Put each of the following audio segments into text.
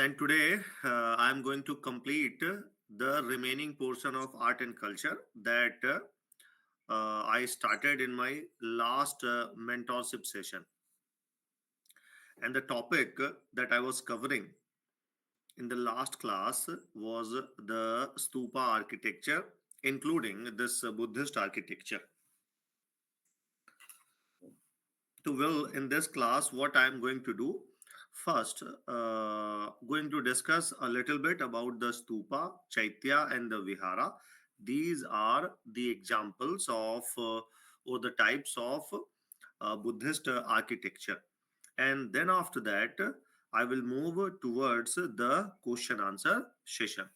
And today I'm going to complete the remaining portion of art and culture that I started in my last mentorship session. And the topic that I was covering in the last class was the stupa architecture, including this Buddhist architecture. So, well, in this class, what I am going to do first, going to discuss a little bit about the stupa, chaitya, and the vihara. These are the examples of or the types of Buddhist architecture, and then after that, I will move towards the question answer session.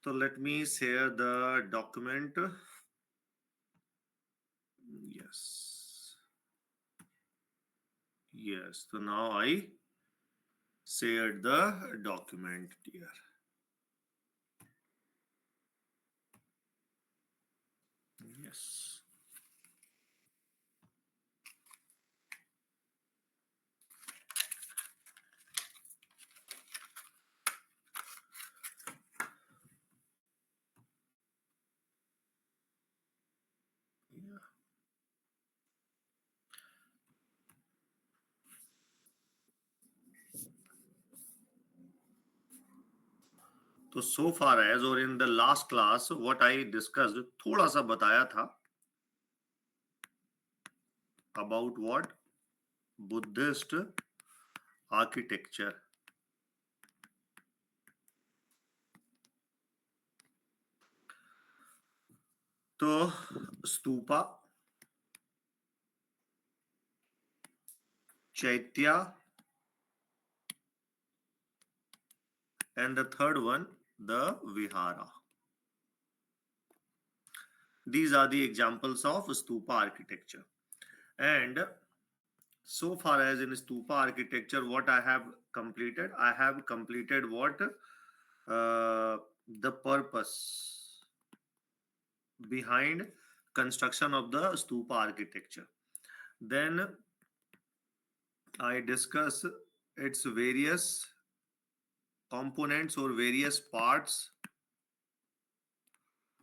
So let me share the document. Yes, yes. So now I shared the document here. Yes. Yeah. तो so far as or in the last class what I discussed थोड़ा सा बताया था about what Buddhist architecture. तो stupa, chaitya, and the third one the vihara. These are the examples of stupa architecture. And so far as in stupa architecture, what I have completed, I have completed what the purpose behind construction of the stupa architecture. Then I discuss its various components or various parts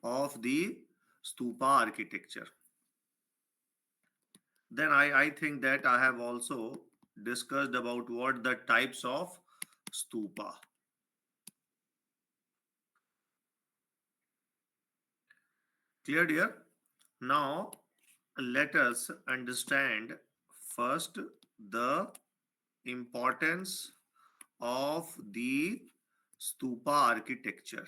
of the stupa architecture. Then I think that I have also discussed about what the types of stupa. Clear, dear? Now let us understand first the importance of the stupa architecture.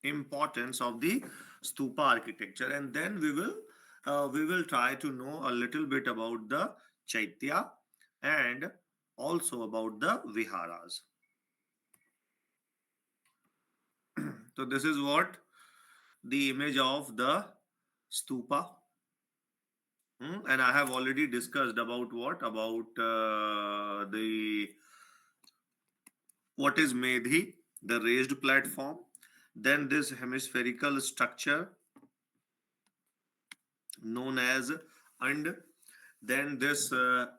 Importance of the stupa architecture, and then we will try to know a little bit about the chaitya and also about the viharas. So this is what the image of the stupa. And I have already discussed about what about the what is medhi, the raised platform, then this hemispherical structure known as and then this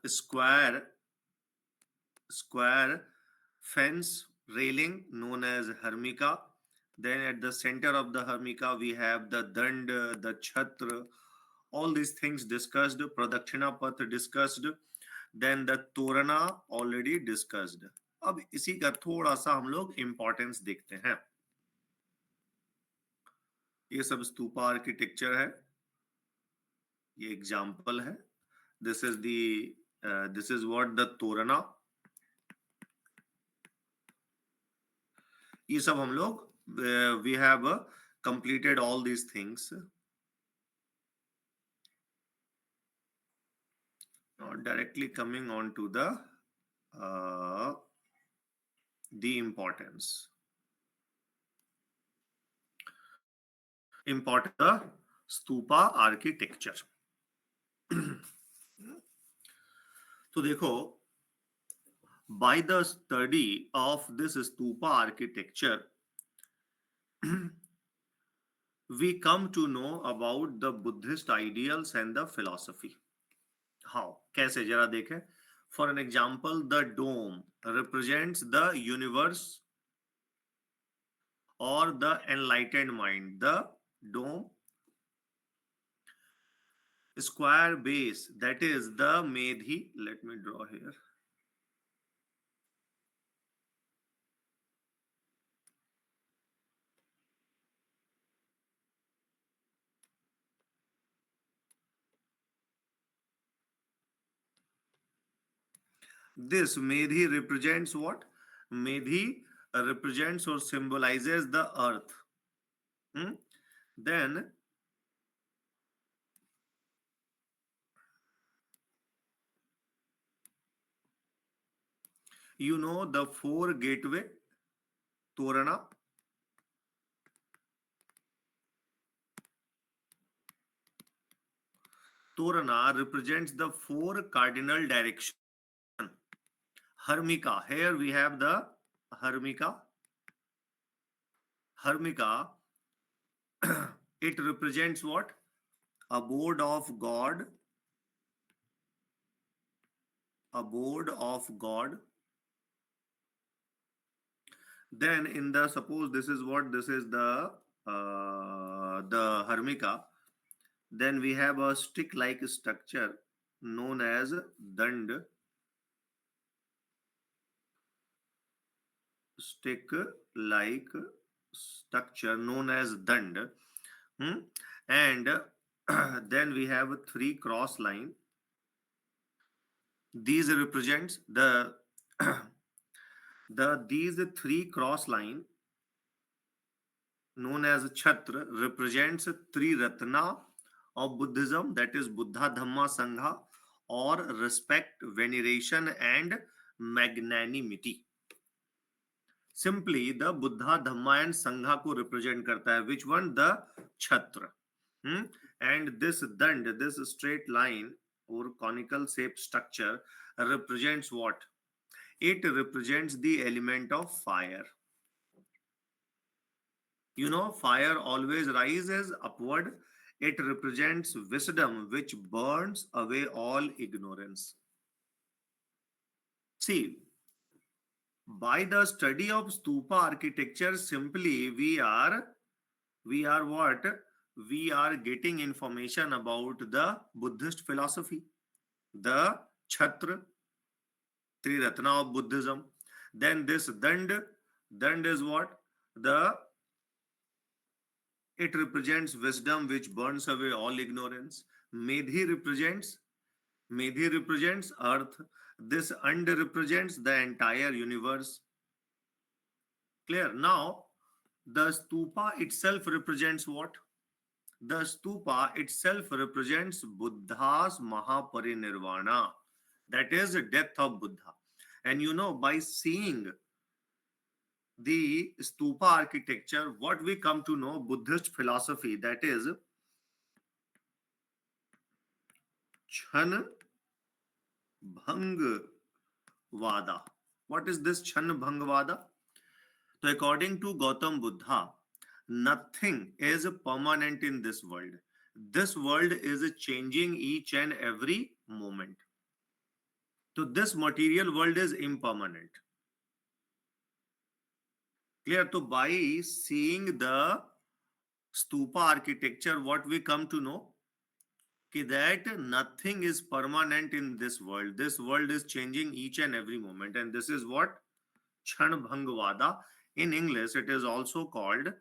square fence railing known as hermika. Then at the center of the hermika we have the dand, the chhatra, all these things discussed. Pradakshina path discussed. Then the torana already discussed. अब इसी का थोड़ा सा हम लोग importance देखते हैं. ये सब स्तूपा आर्किटेक्चर है, ये एग्जाम्पल है. This is this is what the torana. ये सब हम लोग we have completed all these things. Now directly coming on to the importance stupa architecture. तो देखो, by the study of this stupa architecture we come to know about the Buddhist ideals and the philosophy. How? कैसे? जरा देखें. For an example, the dome represents the universe or the enlightened mind. The dome, square base, that is the Medhi. Let me draw here. This Medhi represents what? Medhi represents or symbolizes the earth. Hmm? Then you know the four gateway Torana. Torana represents the four cardinal direction. Hermika. Here we have the Hermika. Hermika. It represents what? Abode of God. Abode of God. Then in the, suppose this is what, this is the Hermika. Then we have a stick-like structure known as Dand. Stick-like structure known as Dand. Hmm? And then we have three cross line. These represents these three cross line known as Chhatra represents three Ratna of Buddhism, that is Buddha, Dhamma, Sangha, or respect, veneration, and magnanimity. Simply, the Buddha, Dhamma, and Sangha को represent करता है. Which one? The Chhatra. And this Dand, this straight line or conical shaped structure represents what? It represents the element of fire. You know, fire always rises upward. It represents wisdom which burns away all ignorance. See, by the study of stupa architecture, simply we are what? We are getting information about the Buddhist philosophy, the Chhatra, Triratna of Buddhism. Then this Dand is what? The It represents wisdom which burns away all ignorance. Medhi represents earth. This And represents the entire universe. Clear? Now, the stupa itself represents what? The stupa itself represents Buddha's Mahaparinirvana. That is the death of Buddha. And you know, by seeing the stupa architecture, what we come to know Buddhist philosophy, that is Chan Bhang Vada. What is this Chan Bhang Vada? So according to Gautam Buddha, nothing is permanent in this world. This world is changing each and every moment. So this material world is impermanent. Clear? So by seeing the stupa architecture, what we come to know that nothing is permanent in this world. This world is changing each and every moment, and this is what Chan Bhangvada. In English, it is also called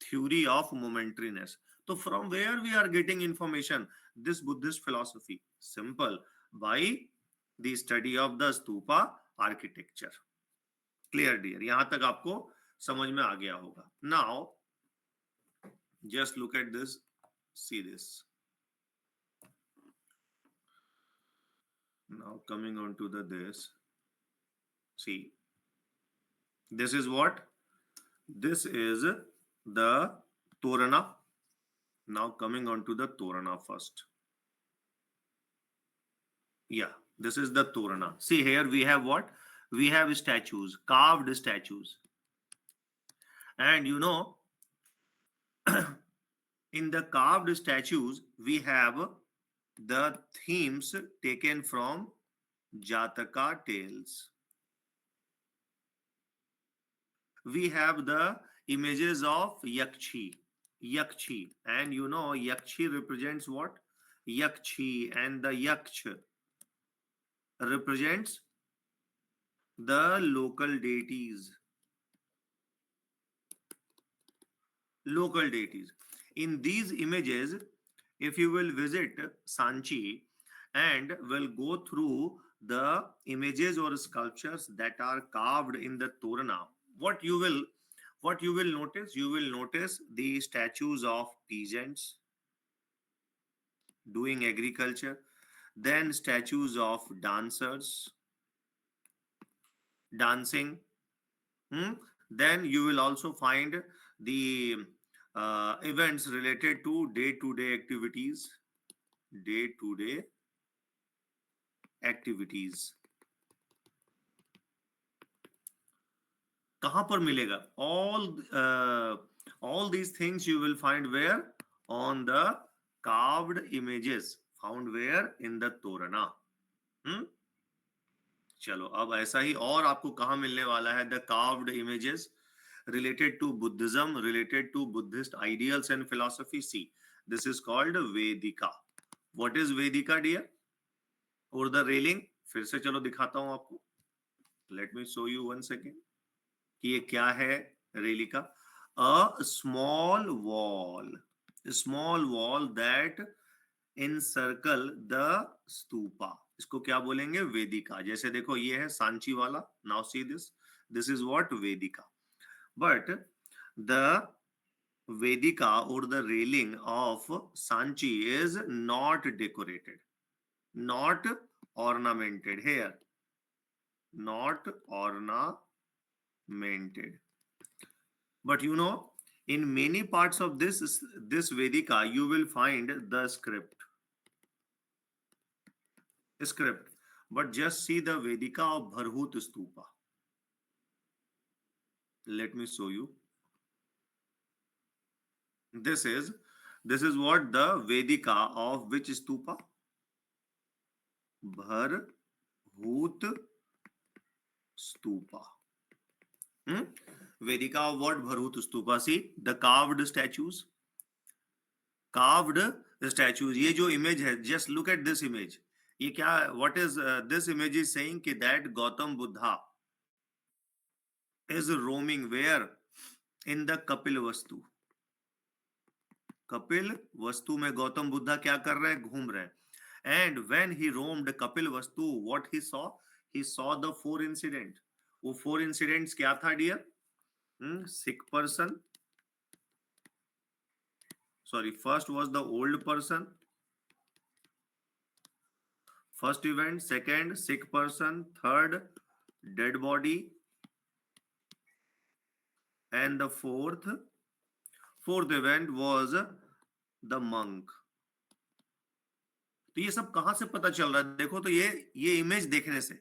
theory of momentariness. So from where we are getting information? This Buddhist philosophy. Simple. By the study of the stupa architecture. Clear, dear? यहाँ तक आपको समझ में आ गया होगा. Now, just look at this. See this. Now coming on to this. See, this is what? This is the Torana. Now coming on to the Torana first. Yeah, this is the Torana. See, here we have what? We have statues, carved statues. And you know, In the carved statues, we have the themes taken from Jataka tales. We have the images of Yakshi, and you know Yakshi represents what? Yakshi, and the Yaksh represents the local deities. In these images, if you will visit Sanchi and will go through the images or sculptures that are carved in the Torana, what you will what you will notice? You will notice the statues of peasants doing agriculture, then statues of dancers dancing. Hmm? Then you will also find the events related to day day to day activities. कहाँ पर मिलेगा? All these things you will find where? On the carved images found where? In the Torana. Hmm? चलो अब ऐसा ही और आपको कहाँ मिलने वाला है? The carved images related to Buddhism, related to Buddhist ideals and philosophy. See, this is called Vedika. What is Vedika, dear? Or the railing? फिर से चलो दिखाता हूं आपको. Let me show you one second. कि ये क्या है रेलिका? A small wall that encircle the stupa. इसको क्या बोलेंगे? वेदिका. जैसे देखो ये है सांची वाला. Now see this. This is what Vedika. But the Vedika or the railing of Sanchi is not decorated, not ornamented here, not ornamented. But you know, in many parts of this Vedika, you will find the script. But just see the Vedika of Bharhut Stupa. Let me show you. This is this is what the Vedika of which stupa? Bharhut stupa. Hmm? Vedika of what? Bharhut stupa. See the carved statues. Carved statues. ये जो image है, just look at this image. ये क्या? What is this image is saying? कि that Gautam Buddha is roaming where? In the Kapil Vastu. Kapil वस्तु में गौतम बुद्धा क्या कर रहे हैं? घूम रहे हैं. And when he roamed Kapil Vastu, what he saw? He saw the four incident. वो four incidents क्या था dear? Sick person. Sorry, first was the old person. First event. Second, sick person. Third, dead body. And the fourth event was the monk. तो ये सब कहां से पता चल रहा है? देखो तो ये इमेज देखने से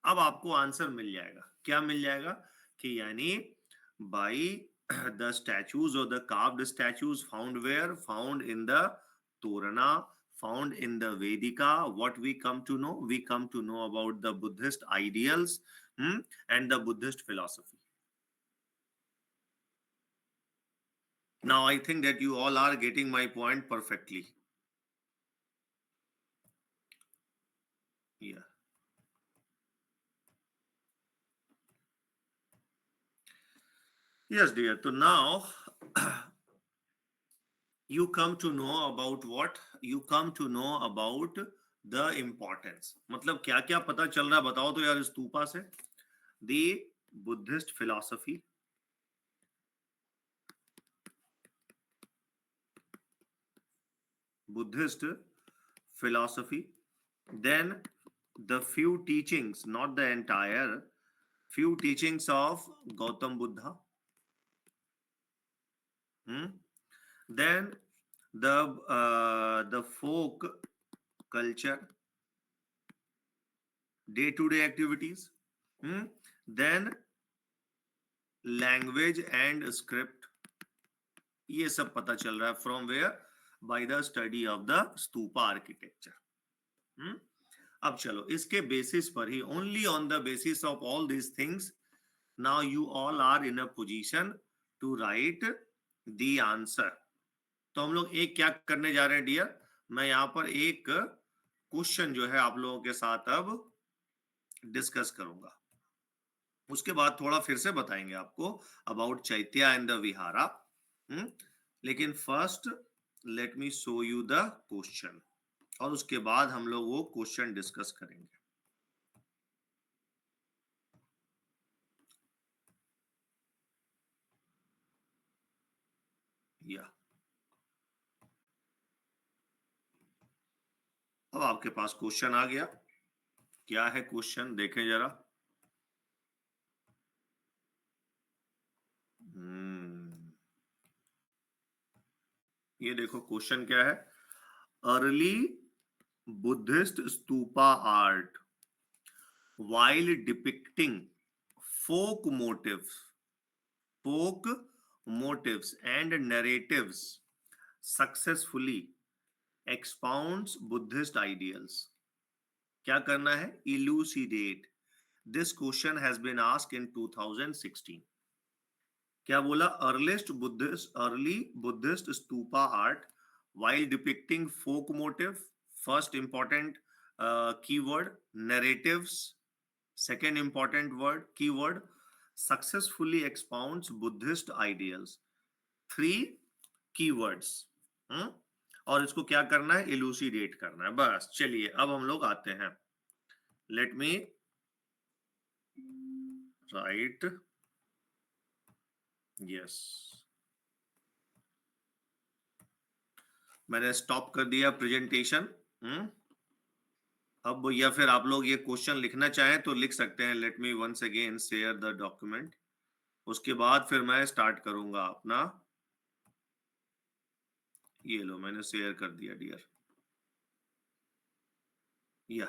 अब आपको आंसर मिल जाएगा. क्या मिल जाएगा? कि यानी बाई द स्टैचूज और the carved statues found where? Found in the Torana, found in the Vedika. What we come to know? We come to know about the Buddhist ideals and the Buddhist philosophy. Now I think that you all are getting my point perfectly. Yeah. Yes, dear. So now you come to know about what? You come to know about the importance. मतलब क्या क्या पता चल रहा है बताओ तो यार स्तूपा से? The Buddhist philosophy, Buddhist philosophy, then the few teachings, not the entire, few teachings of Gautam Buddha. Then the folk culture, day-to-day activities. Then language and script. ये सब पता चल रहा है from where, by the study of the stupa architecture. अब चलो इसके basis पर ही, only on the basis of all these things, now you all are in a position to write the answer. तो हम लोग एक क्या करने जा रहे हैं डियर, मैं यहाँ पर एक क्वेश्चन जो है आप लोगों के साथ अब डिस्कस करूंगा, उसके बाद थोड़ा फिर से बताएंगे आपको about chaitya and the vihara. लेकिन first let me show you the question, और उसके बाद हम लोग वो क्वेश्चन डिस्कस करेंगे। या अब आपके पास क्वेश्चन आ गया, क्या है क्वेश्चन देखें जरा। ये देखो क्वेश्चन क्या है, early Buddhist stupa art while depicting folk motifs folk motives and narratives successfully expounds Buddhist ideals। क्या करना है, elucidate। This question has been asked in 2016। क्या बोला, early Buddhist stupa art while depicting folk motive, first important keyword, narratives, second important word keyword, successfully expounds Buddhist ideals, three keywords। और इसको क्या करना है, इलूसिडेट करना है। बस चलिए अब हम लोग आते हैं, लेट मी राइट, यस मैंने स्टॉप कर दिया प्रेजेंटेशन। अब या फिर आप लोग ये क्वेश्चन लिखना चाहें तो लिख सकते हैं, let me once again share the document, उसके बाद फिर मैं स्टार्ट करूंगा अपना। ये लो मैंने शेयर कर दिया डियर। या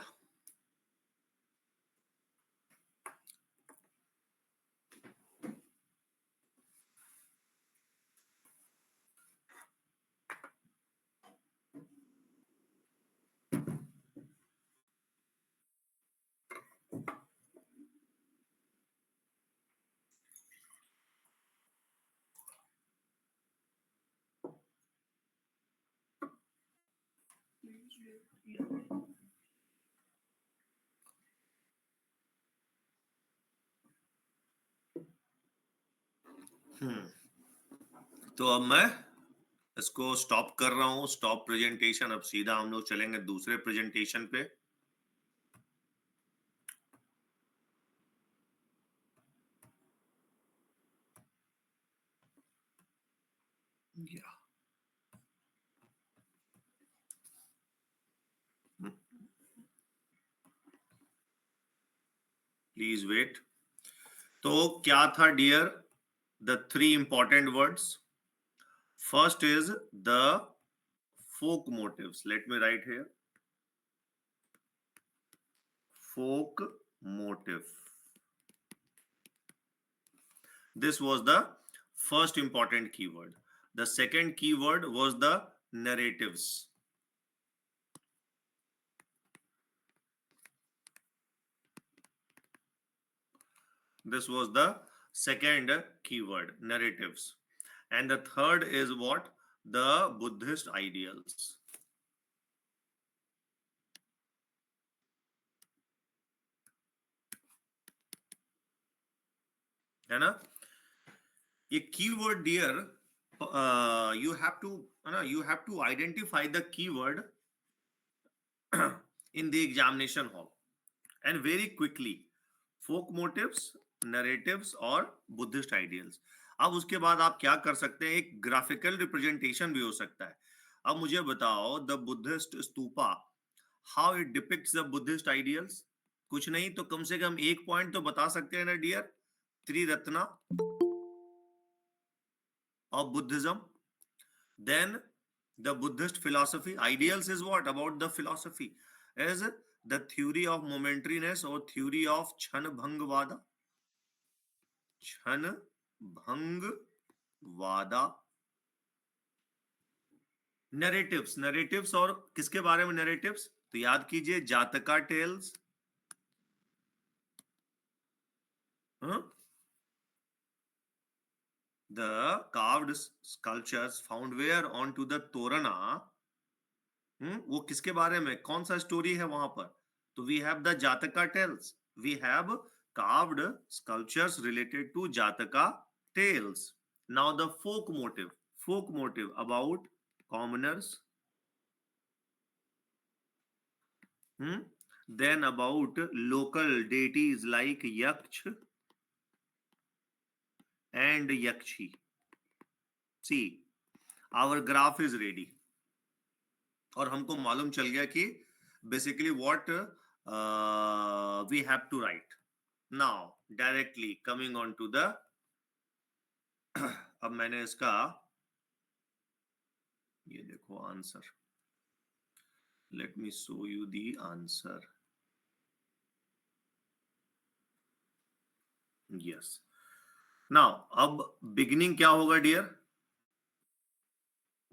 तो अब मैं इसको स्टॉप कर रहा हूं, स्टॉप प्रेजेंटेशन। अब सीधा हम लोग चलेंगे दूसरे प्रेजेंटेशन पे। या प्लीज वेट। तो क्या था dear, the three important words, first is the folk motives, let me write here, folk motive, this was the first important keyword। The second keyword was the narratives, this was the second keyword, narratives, and the third is what, the Buddhist ideals। है ना, ये keyword dear, you have to, you have to identify the keyword in the examination hall and very quickly, folk motives, narratives और Buddhist ideals. अब उसके बाद आप क्या कर सकते हैं, एक ग्राफिकल रिप्रेजेंटेशन भी हो सकता है। अब मुझे बताओ, the Buddhist stupa, how it depicts the Buddhist ideals. कुछ नहीं तो कम से कम एक पॉइंट तो बता सकते हैं ना dear, Triratna of Buddhism, then the Buddhist philosophy, ideals is what about the philosophy, is the theory of momentariness or theory of Chanbhangvada, Chanbhangvada, narratives, narratives और किसके बारे में नरेटिव्स? तो याद कीजिए जातका tales, the carved sculptures found where onto the torana, वो किसके बारे में, कौन सा स्टोरी है वहां पर? तो we have the Jataka tales, we have carved sculptures related to jataka tales. Now the folk motive about commoners, hmm? Then about local deities like yaksh and yakshi. See, our graph is ready. और हमको मालूम चल गया कि basically what we have to write now. Directly coming on to the अब मैंने इसका ये देखो answer, let me show you the answer. Yes, now अब बिगिनिंग क्या होगा dear?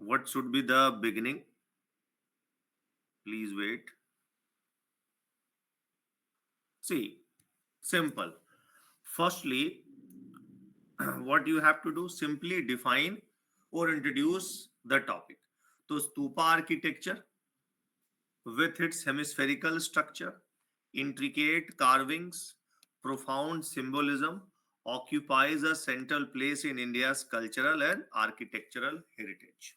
What should be the beginning? Please wait. See, simple. Firstly, what you have to do, simply define or introduce the topic. तो stupa architecture with its hemispherical structure, intricate carvings, profound symbolism, occupies a central place in India's cultural and architectural heritage.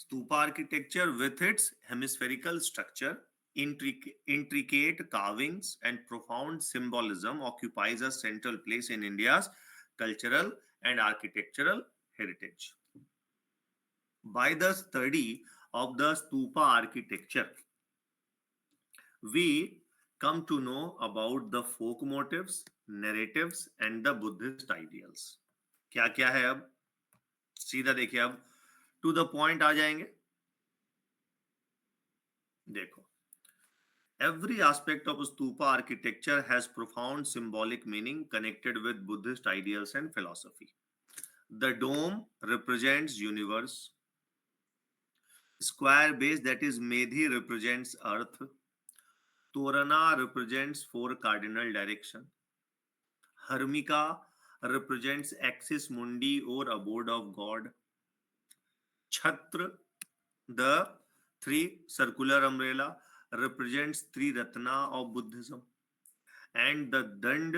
Stupa architecture with its hemispherical structure, intricate carvings, and profound symbolism occupies a central place in India's cultural and architectural heritage. By the study of the stupa architecture, we come to know about the folk motifs, narratives, and the Buddhist ideals. क्या क्या है अब? सीधा देखिए, अब to the point आ जाएंगे। देखो, every aspect of stupa architecture has profound symbolic meaning connected with Buddhist ideals and philosophy. The dome represents universe, square base, that is Medhi, represents earth, Torana represents four cardinal direction, Harmika represents axis mundi or abode of God, Chhatra, the three circular umbrella, represents three ratna of Buddhism, and the dand,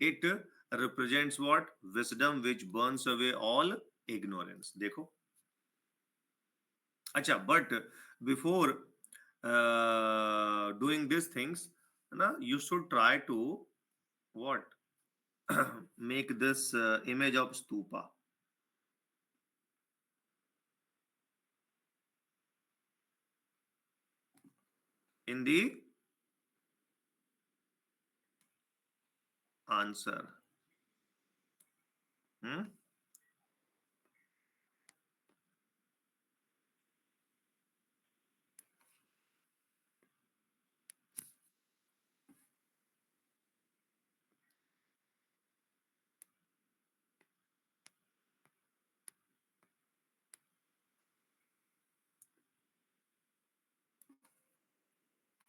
it represents what? Wisdom which burns away all ignorance. देखो, अच्छा, but before doing these things, na, you should try to what? Make this image of stupa in the answer. Hmm?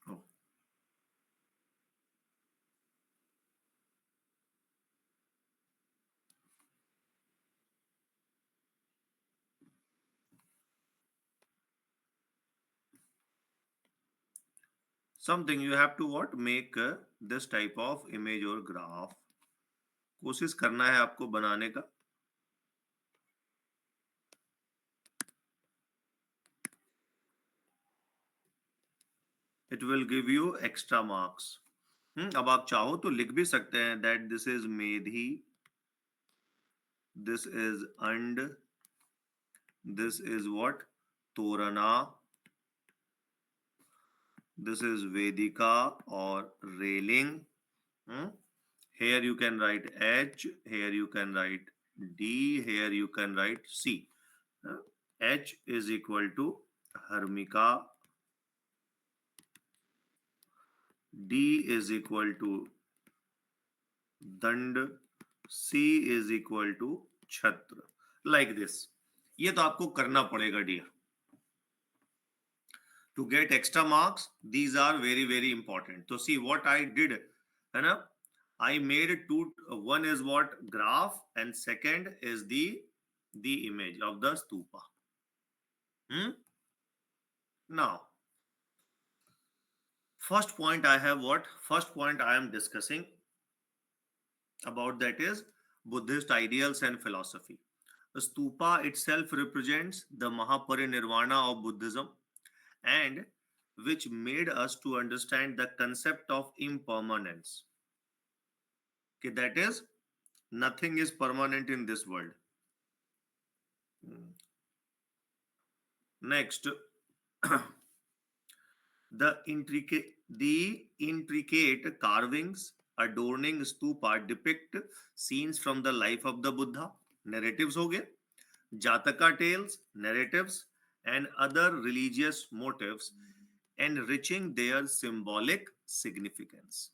Oh. Something you have to what? Make this type of image or graph. कोशिश करना है आपको बनाने का। It will give you extra marks. अब आप चाहो तो लिख भी सकते हैं that this is Medhi, this is and, this is what? Torana, this is Vedika or railing. Hmm? Here you can write H, here you can write D, here you can write C. H is equal to Harmika, D is equal to Dand, C is equal to Chhatra. Like this. ये तो आपको करना पड़ेगा dear to get extra marks. These are very very important. So see what I did, है ना? I made two. One is what graph, and second is the image of the stupa. Hmm? Now, first point I have what? First point I am discussing about that is Buddhist ideals and philosophy. The stupa itself represents the Mahaparinirvana of Buddhism and which made us to understand the concept of impermanence. Okay, that is, nothing is permanent in this world. Next, the intricate carvings adorning stupa depict scenes from the life of the Buddha. Narratives हो गए, Jataka tales, narratives, and other religious motifs, enriching their symbolic significance.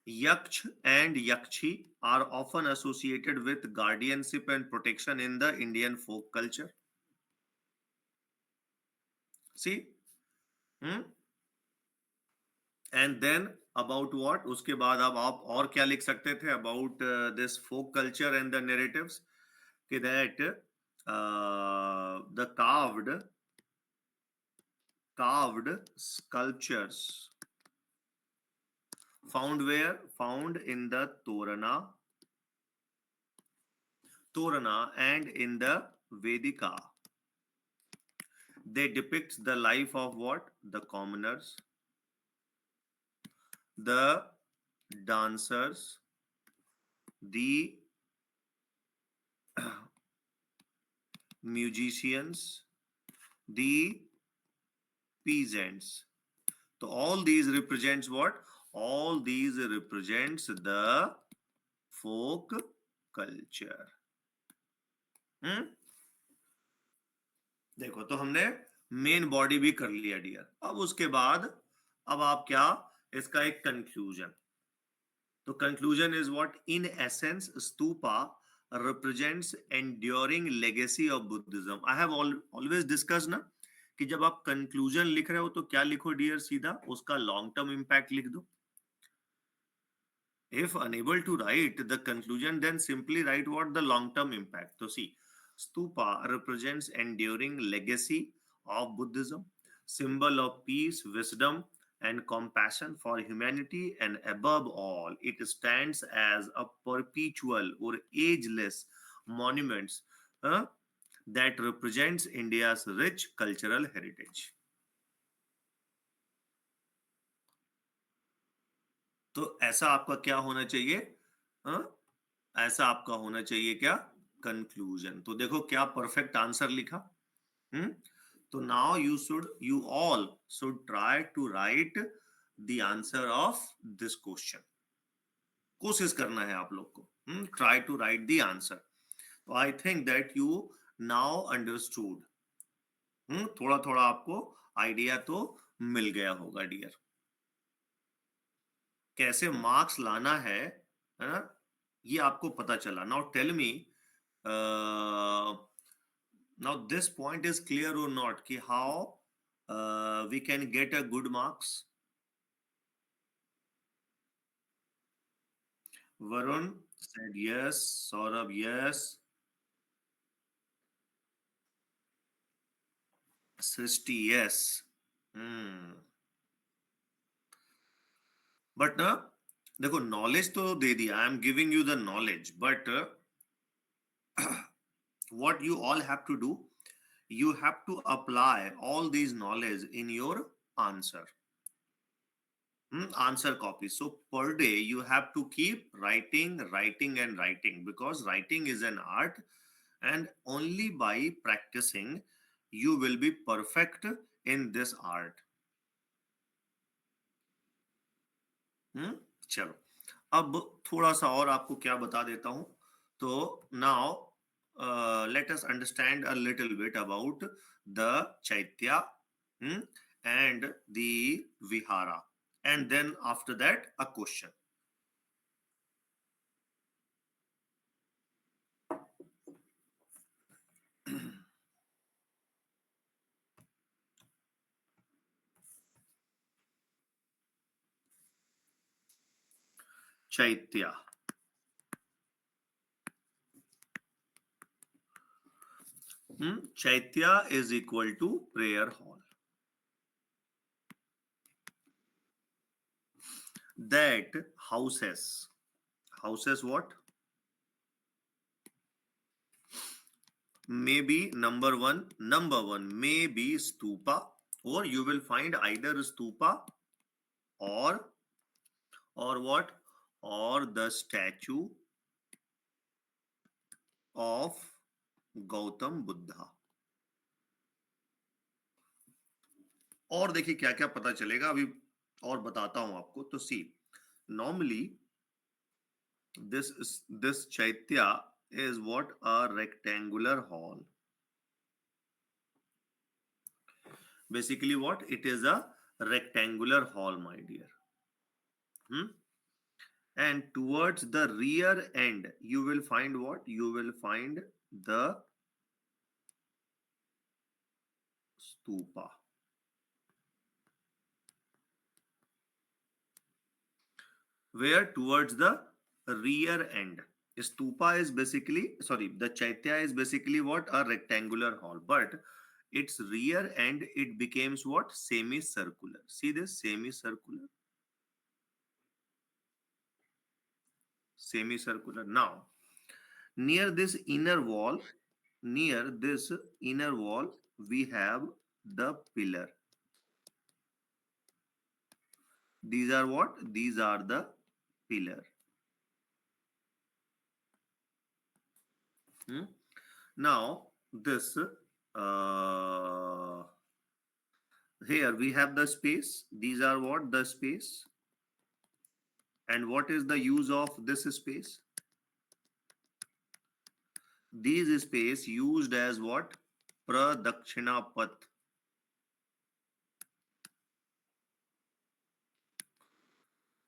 Yaksh and Yakshi are often associated with guardianship and protection in the Indian folk culture. See? Hmm? And then about what? उसके बाद अब आप और क्या लिख सकते थे about this folk culture and the narratives? कि that the carved sculptures found where? Found in the Torana and in the Vedika. They depict the life of what? The commoners, the dancers, the musicians, the peasants. So all these represents what? All these represents the folk culture. देखो तो हमने main body भी कर लिया dear. अब उसके बाद अब आप क्या, इसका एक कंक्लूजन. तो conclusion is what? In essence stupa represents enduring legacy of Buddhism. I have always discussed ना कि जब आप कंक्लूजन लिख रहे हो तो क्या लिखो डियर? सीधा उसका लॉन्ग टर्म इम्पैक्ट लिख दो. If unable to write the conclusion, then simply write what? The long term impact. So see, stupa represents enduring legacy of Buddhism, symbol of peace, wisdom, and compassion for humanity, and above all, it stands as a perpetual or ageless monument that represents India's rich cultural heritage. तो ऐसा आपका क्या होना चाहिए? हाँ? ऐसा आपका होना चाहिए क्या? कंक्लूजन. तो देखो क्या परफेक्ट आंसर लिखा. तो now you all should try to write the answer of this question. कोशिश करना है आप लोग को. Try to write the answer. तो I think that you now understood. थोड़ा थोड़ा आपको आइडिया तो मिल गया होगा डियर, कैसे मार्क्स लाना है ना? ये आपको पता चला. Now tell me, now this point is clear or not कि how we can get a good marks. Varun said yes. Saurabh yes. Srishti yes. But ना देखो नॉलेज तो दे दिया. I am giving you the knowledge, but what you all have to do, you have to apply all these knowledge in your answer. Answer copy. So per day you have to keep writing, writing, and writing, because writing is an art, and only by practicing you will be perfect in this art. चलो अब थोड़ा सा और आपको क्या बता देता हूं. तो now let us understand a little bit about the Chaitya and the Vihara, and then after that a question. chaitya. Chaitya is equal to prayer hall. That houses what? Maybe number one may be stupa, or you will find either stupa or what, or the statue of Gautam Buddha. और देखिए क्या क्या पता चलेगा अभी, और बताता हूं आपको. तो सी, normally this chaitya is what? A rectangular hall. Basically what? It is a rectangular hall, my dear. And towards the rear end you will find what? You will find the stupa. Where? Towards the rear end. Stupa is basically, sorry, the chaitya is basically what? A rectangular hall, but its rear end, it becomes what? Semicircular. See this? Semicircular. Semicircular. Now, near this inner wall, we have the pillar. These are what? These are the pillar. Now, this here we have the space. These are what? The space. And what is the use of this space? These space used as what? Pradakshina path.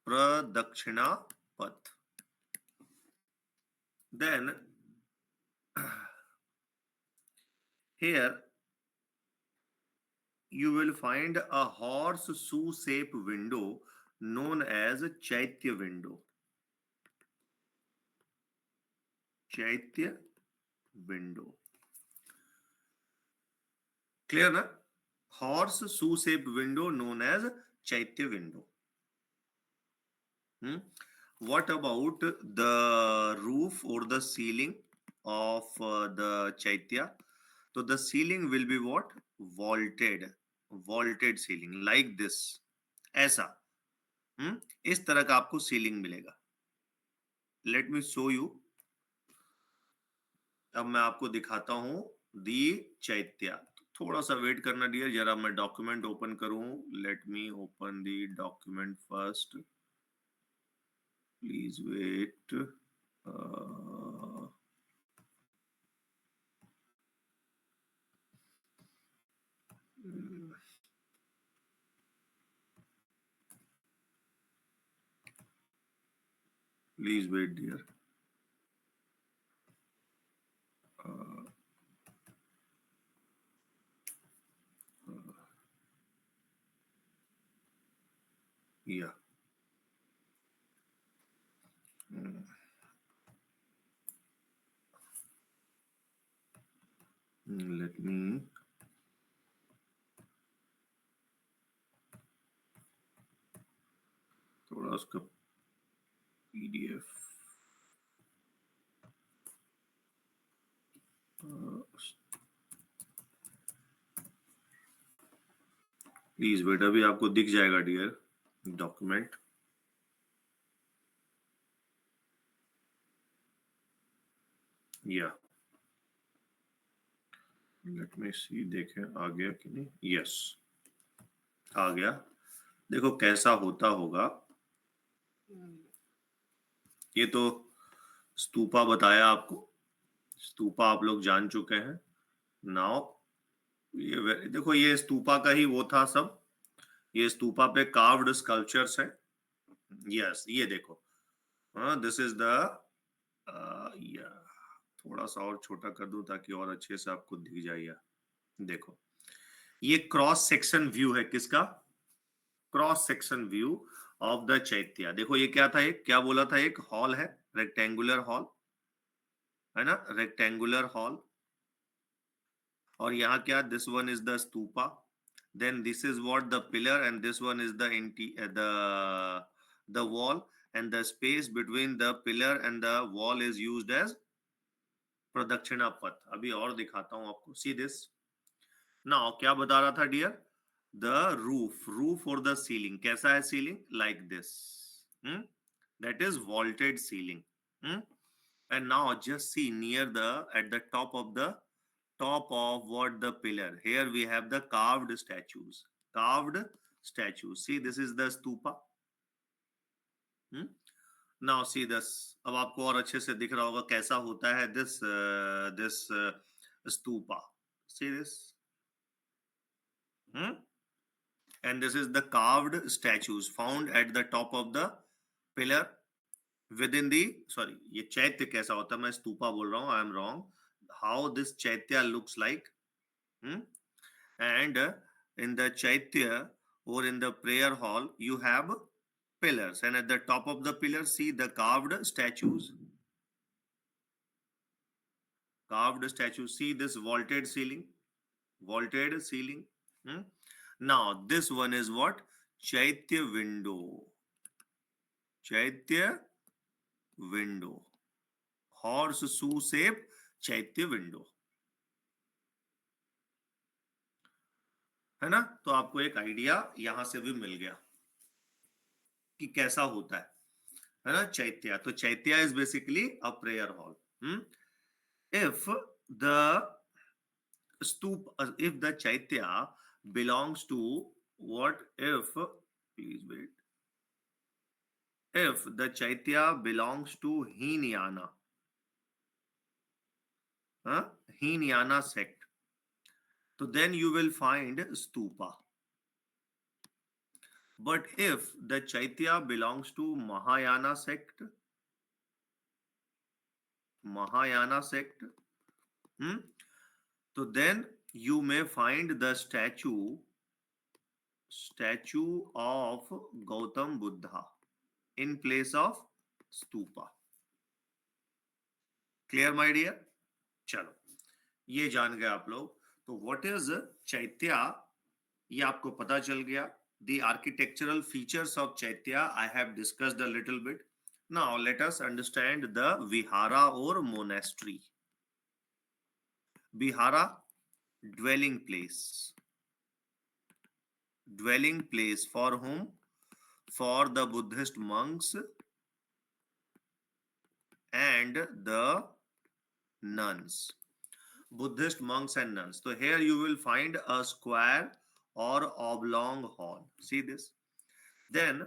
Pradakshina path. Then here you will find a horseshoe shaped window known as Chaitya window. Chaitya window. Clear na? Horseshoe shaped window known as Chaitya window. What about the roof or the ceiling of the Chaitya? So the ceiling will be what? Vaulted ceiling, like this. ऐसा इस तरह का आपको ceiling मिलेगा. Late me show you. अब मैं आपको दिखाता हूं दी चैत्या. थोड़ा सा वेट करना डियर, जरा मैं डॉक्यूमेंट ओपन करूं. Let me open the document first. Please wait. Please wait, dear. Yeah. Let me. थोड़ा उसका PDF. प्लीज वेट, अभी आपको दिख जाएगा डियर डॉक्यूमेंट. या लेट मी सी, देखें आ गया कि नहीं. यस, आ गया. देखो कैसा होता होगा. ये तो स्तूपा बताया आपको. स्तूपा आप लोग जान चुके हैं. नाउ ये देखो, ये स्तूपा का ही वो था सब. ये स्तूपा पे कार्व्ड स्कल्पचर्स है. यस, ये देखो. दिस इज द, या थोड़ा सा और छोटा कर दूं ताकि और अच्छे से आपको दिख जाए. देखो, ये क्रॉस सेक्शन व्यू है. किसका? Cross section view of the chaitya. देखो ये क्या था, एक क्या बोला था, एक हॉल है, रेक्टेंगुलर हॉल है ना, रेक्टेंगुलर हॉल। और यहाँ क्या, this one is the stupa, then this is what the pillar and this one is the wall, and the space between the pillar and the wall is used as प्रदक्षिणा पथ। अभी और दिखाता हूं आपको, सी दिस नाउ। क्या बता रहा था डियर, द रूफ और द सीलिंग, कैसा है ceiling, like this, that is vaulted ceiling. and now just see near the at the top of what the pillar, here we have the carved statues, see this is the stupa। Now see this, अब आपको और अच्छे से दिख रहा होगा कैसा होता है this stupa, see this, and this is the carved statues found at the top of the pillar within the, sorry ये चैत्य कैसा होता है, मैं स्तूपा बोल रहा हूँ, I am wrong, how this चैत्य looks like, and in the chaitya or in the prayer hall you have pillars, and at the top of the pillars see the carved statues, see this vaulted ceiling, hmm? Now this one is what, chaitya window, horse shoe shape chaitya window, है ना। तो आपको एक idea यहां से भी मिल गया कि कैसा होता है ना चैत्या। तो chaitya is basically a prayer hall. if the if the chaitya belongs to what, if, please wait, if the chaitya belongs to Hinayana sect, so then you will find stupa. But if the chaitya belongs to Mahayana sect, so then you may find the statue of Gautam Buddha in place of stupa. Clear my dear? चलो ये जान गए आप लोग। तो what is chaitya, ये आपको पता चल गया। The architectural features of Chaitya I have discussed a little bit. Now let us understand the vihara or monastery. Vihara, dwelling place. Dwelling place for whom? For the Buddhist monks and the nuns. Buddhist monks and nuns. So here you will find a square or oblong hall. See this? Then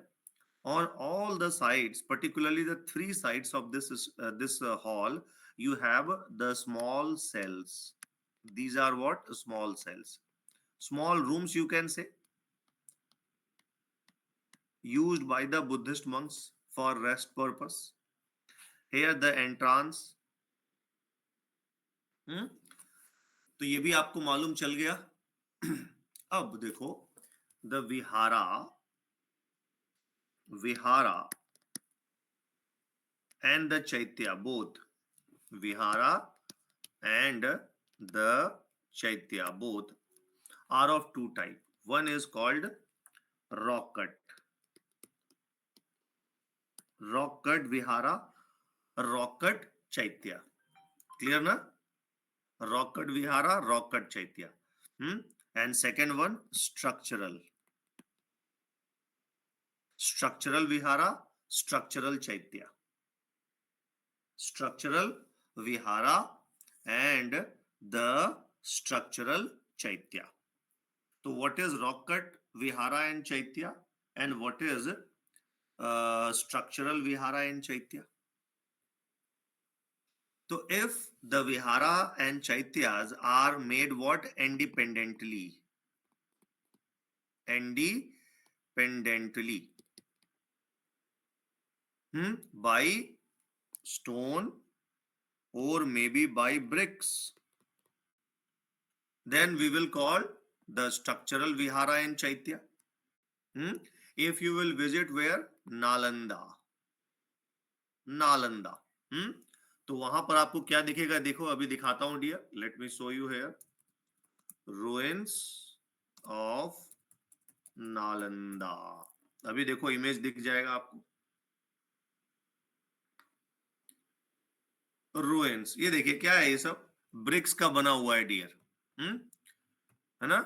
on all the sides, particularly the three sides of this hall, you have the small cells. These are what? Small cells. Small rooms, you can say, used by the Buddhist monks for rest purpose. Here the entrance. तो ये भी आपको मालूम चल गया। अब देखो, the vihara and the chaitya, both vihara and the chaitya both are of two type. One is called rock cut vihara, rock cut chaitya. Clear na? Rock cut vihara, rock cut chaitya. And second one, structural vihara, structural chaitya. Structural vihara and the structural chaitya. So what is rock cut vihara and chaitya, and what is structural vihara and chaitya? So if the vihara and chaityas are made what, independently by stone or maybe by bricks, then we will call the structural vihara and chaitya. if you will visit where, Nalanda, Nalanda, तो वहां पर आपको क्या दिखेगा, देखो अभी दिखाता हूं dear, let me show you here, ruins of Nalanda. अभी देखो इमेज दिख जाएगा आपको, ruins, ये देखिए क्या है, ये सब ब्रिक्स का बना हुआ है डियर, है ना,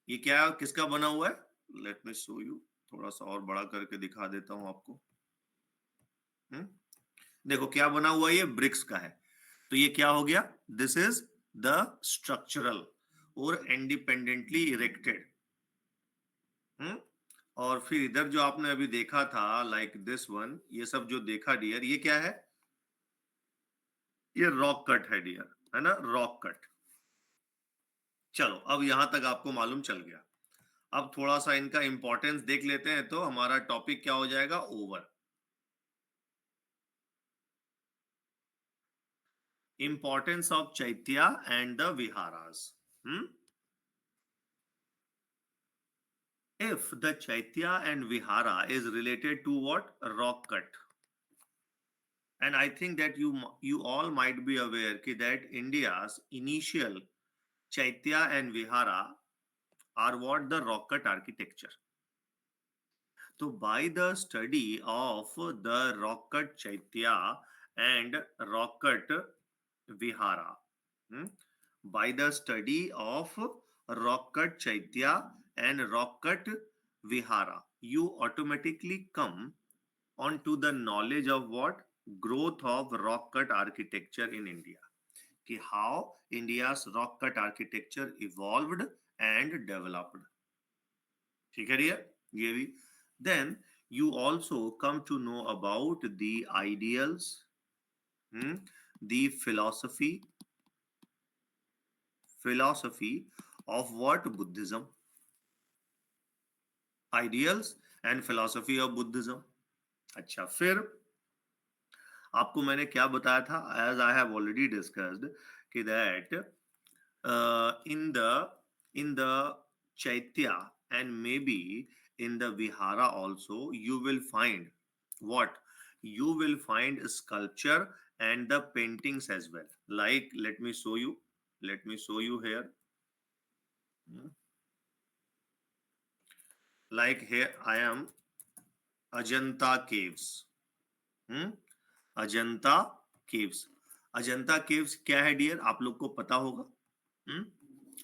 ये क्या किसका बना हुआ है, लेट मी शो यू, थोड़ा सा और बड़ा करके दिखा देता हूं आपको। हम्म देखो क्या बना हुआ है, ये ब्रिक्स का है। तो ये क्या हो गया, दिस इज द स्ट्रक्चरल और इंडिपेंडेंटली इरेक्टेड। हम्म और फिर इधर जो आपने अभी देखा था, लाइक दिस वन, ये सब जो देखा डियर, ये क्या है, ये रॉक कट है डियर, है ना, रॉक कट। चलो अब यहां तक आपको मालूम चल गया। अब थोड़ा सा इनका इंपॉर्टेंस देख लेते हैं, तो हमारा टॉपिक क्या हो जाएगा, over. Importance of chaitya and the विहारास। If the Chaitya and Vihara is related to what? Rock cut. And I think that you all might be aware that India's initial Chaitya and Vihara are what? The rock cut architecture. So by the study of the rock cut Chaitya and rock cut Vihara, hmm, by the study of rock cut Chaitya and rock cut Vihara, you automatically come onto the knowledge of what? Growth of rock cut architecture in India. कि how India's rock cut architecture evolved and developed. ठीक है रिया, ये भी। Then you also come to know about the ideals, the philosophy of what? Buddhism. Ideals and philosophy of Buddhism. अच्छा, फिर आपको मैंने क्या बताया था, as I have already discussed कि that in the chaitya and maybe in the vihara also you will find what, you will find sculpture and the paintings as well, like let me show you here. Hmm. Like here I am, Ajanta caves. hmm? Ajanta caves. Ajanta caves क्या है dear, आप लोग को पता होगा।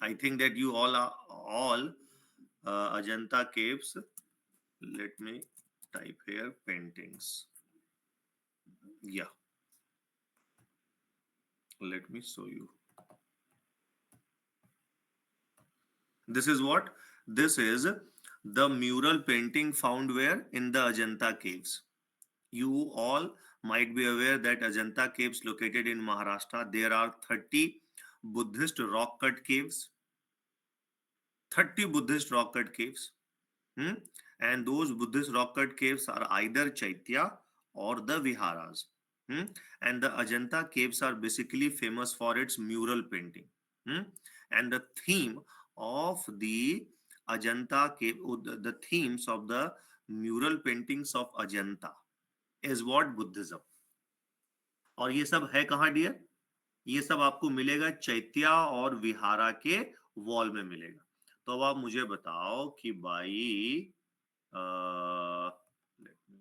I think that you all Ajanta caves, let me type here paintings, या let me show you, this is what, this is the mural painting found where, in the Ajanta caves. You all might be aware that Ajanta caves located in Maharashtra, there are 30 Buddhist rock cut caves, 30 Buddhist rock cut caves. Hmm? And those Buddhist rock cut caves are either Chaitya or the Viharas. Hmm? And the Ajanta caves are basically famous for its mural painting. Hmm? And the theme of the Ajanta cave, the themes of the mural paintings of Ajanta is what? Buddhism. और ये सब है कहाँ dear, ये सब आपको मिलेगा चैत्या और विहारा के वॉल में मिलेगा। तो अब आप मुझे बताओ कि भाई, let me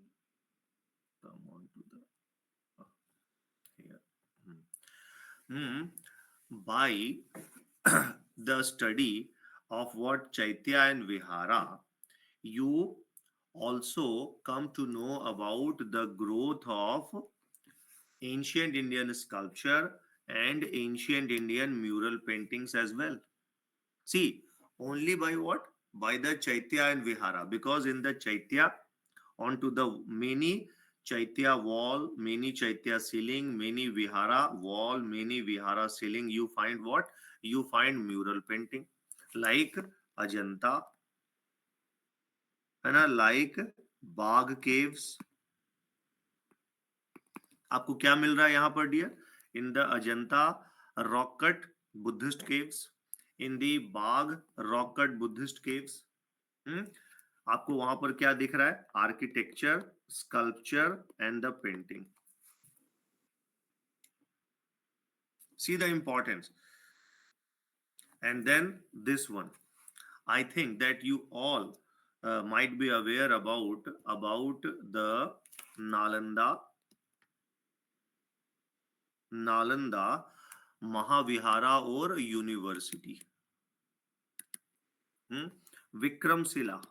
come on to the here. By the study of what Chaitya and Vihara, you also come to know about the growth of ancient Indian sculpture and ancient Indian mural paintings as well. See, only by what? By the Chaitya and Vihara, because in the Chaitya, onto the many Chaitya wall, many Chaitya ceiling, many Vihara wall, many Vihara ceiling, you find what? You find mural painting like Ajanta, है ना, like बाग caves. आपको क्या मिल रहा है यहाँ पर dear, in the Ajanta rock cut Buddhist caves, in the Bagh rock cut Buddhist caves. Hmm? आपको वहां पर क्या दिख रहा है? Architecture, sculpture and the painting. See the importance. And then this one. I think that you all might be aware about the Nalanda Nalanda Mahavihara or University. Hmm? Vikramshila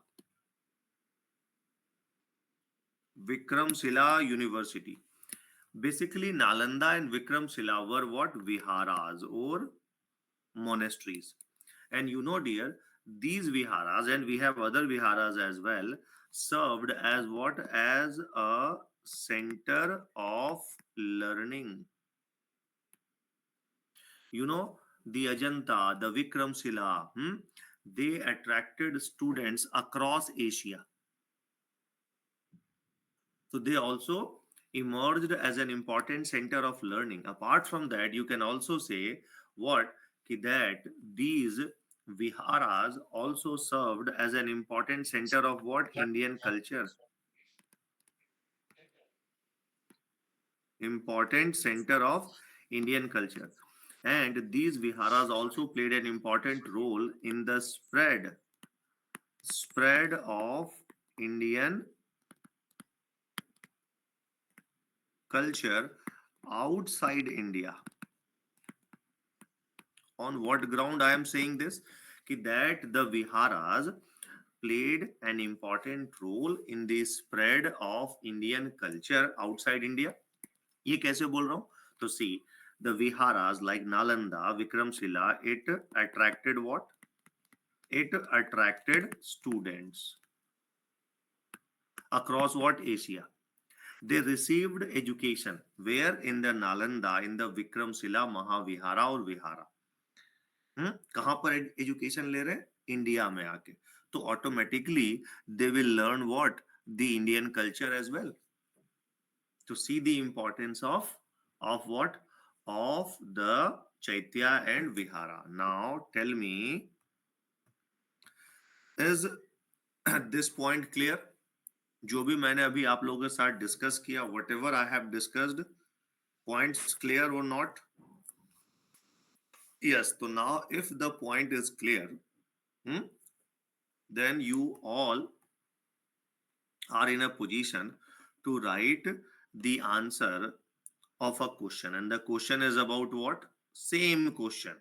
Vikramshila University. Basically, Nalanda and Vikramshila were what? Viharas or monasteries. And you know, dear, these viharas, and we have other viharas as well, served as what? As a center of learning. You know, the Ajanta, the Vikramshila, they attracted students across Asia. So they also emerged as an important center of learning. Apart from that, you can also say what? That these viharas also served as an important center of what? Indian culture. Important center of Indian culture. And these viharas also played an important role in the spread of Indian culture outside India. On what ground I am saying this? That the viharas played an important role in the spread of Indian culture outside India. ये कैसे बोल रहा हूँ? तो see, the viharas like Nalanda, Vikramshila, it attracted what? It attracted students across what? Asia. They received education where? In the Nalanda, in the Vikramshila Mahavihara or Vihara. कहाँ पर education ले रहे हैं? इंडिया में आके. तो automatically they will learn what? The Indian culture as well. To see the importance of what? Of the Chaitya and Vihara. Now tell me, is this point clear? जो भी मैंने अभी आप लोगों के साथ डिस्कस किया, whatever I have discussed, points clear or not? Yes. So now if the point is clear, then you all are in a position to write the answer of a question, and the question is about what? Same question.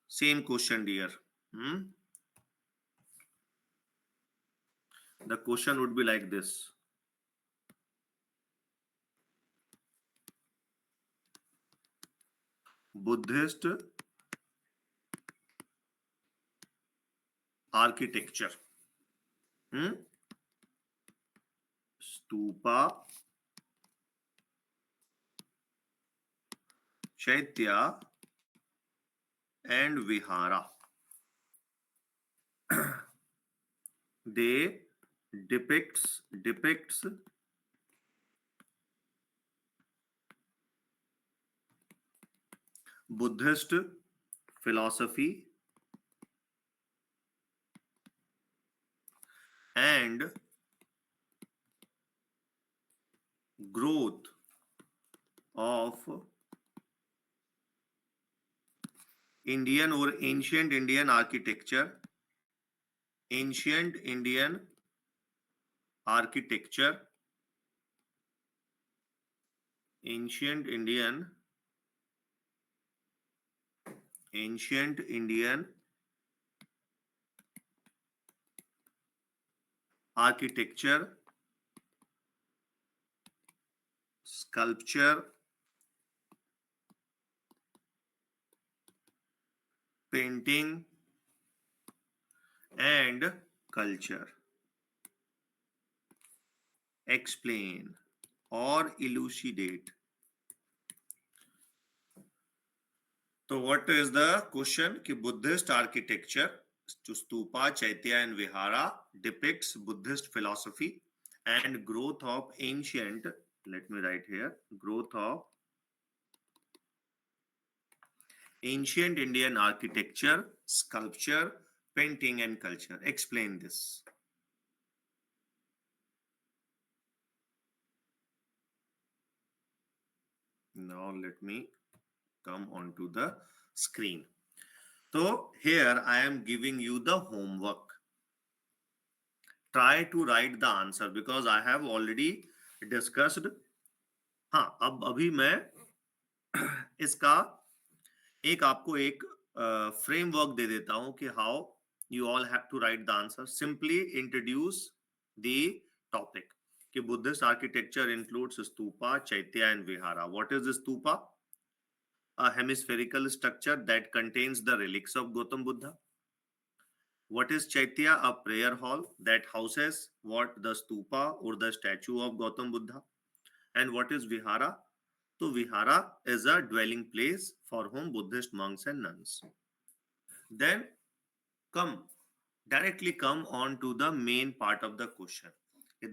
Same question, dear. The question would be like this. Buddhist architecture. Stupa, Chaitya and Vihara. They depicts Buddhist philosophy and growth of Indian or ancient Indian architecture. Ancient Indian architecture. Ancient Indian architecture, sculpture, painting and culture. Explain or elucidate. So what is the question? Ki Buddhist architecture to stupa, chaitya and vihara depicts Buddhist philosophy and growth of ancient, let me write here, growth of Ancient Indian architecture, sculpture, painting, and culture. Explain this. Now let me come onto the screen. So here I am giving you the homework. Try to write the answer because I have already discussed. हाँ, अब अभी मैं इसका एक आपको एक framework दे देता हूं कि how you all have to write the answer. Simply introduce the topic कि Buddhist architecture includes stupa, chaitya and vihara. What is stupa? A hemispherical structure that contains the relics of Gautam Buddha. What is Chaitya? A prayer hall that houses what? The stupa or the statue of Gautam Buddha. And what is Vihara? So Vihara is a dwelling place for whom Buddhist monks and nuns. Then come directly come on to the main part of the question.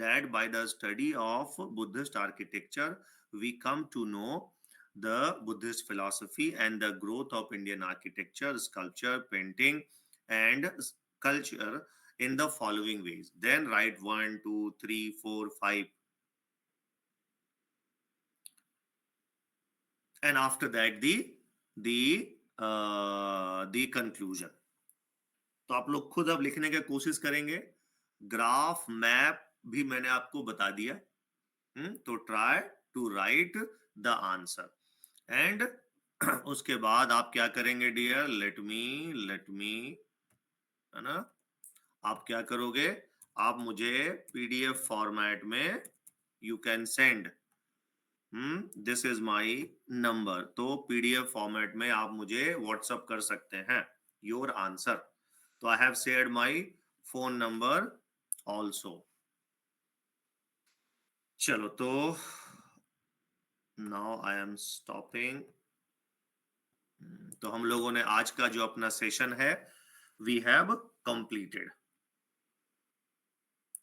That by the study of Buddhist architecture, we come to know the Buddhist philosophy and the growth of Indian architecture, sculpture, painting, and culture in the following ways. Then write 1, 2, 3, 4, 5, and after that the conclusion. तो आप लोग खुद अब लिखने की कोशिश करेंगे. Graph map भी मैंने आपको बता दिया. तो try to write the answer and उसके बाद आप क्या करेंगे डियर? लेट मी है ना, आप क्या करोगे? आप मुझे पीडीएफ फॉर्मेट में you can send this is my number. तो पीडीएफ फॉर्मेट में आप मुझे व्हाट्सअप कर सकते हैं योर आंसर. तो I have shared my phone number also. चलो तो नाउ आई एम स्टॉपिंग. तो हम लोगों ने आज का जो अपना सेशन है वी हैव कंप्लीटेड.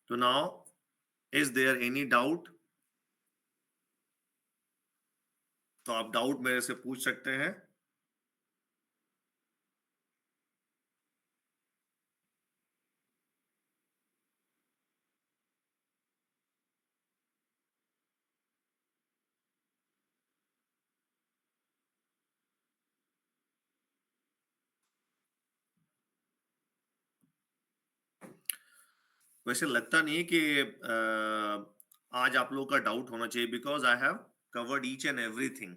तो now is there any doubt? तो आप डाउट मेरे से पूछ सकते हैं. वैसे लगता नहीं कि आज आप लोगों का डाउट होना चाहिए because I have covered each and everything.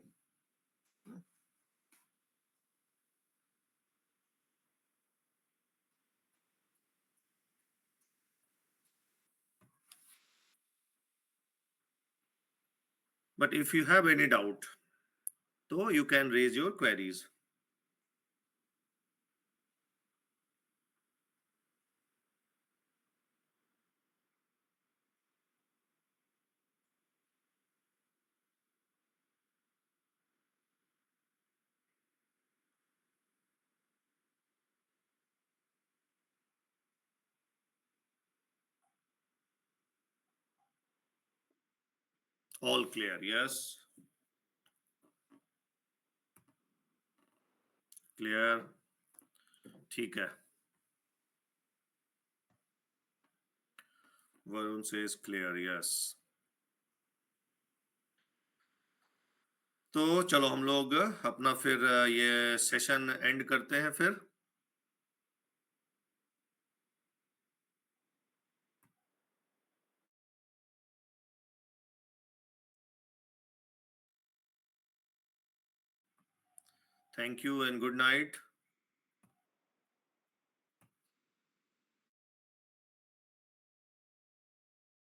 But if you have any doubt तो you can raise your queries. All clear? Yes, clear. ठीक है. Varun says clear. यस. तो चलो हम लोग अपना फिर ये सेशन एंड करते हैं फिर. Thank you and good night.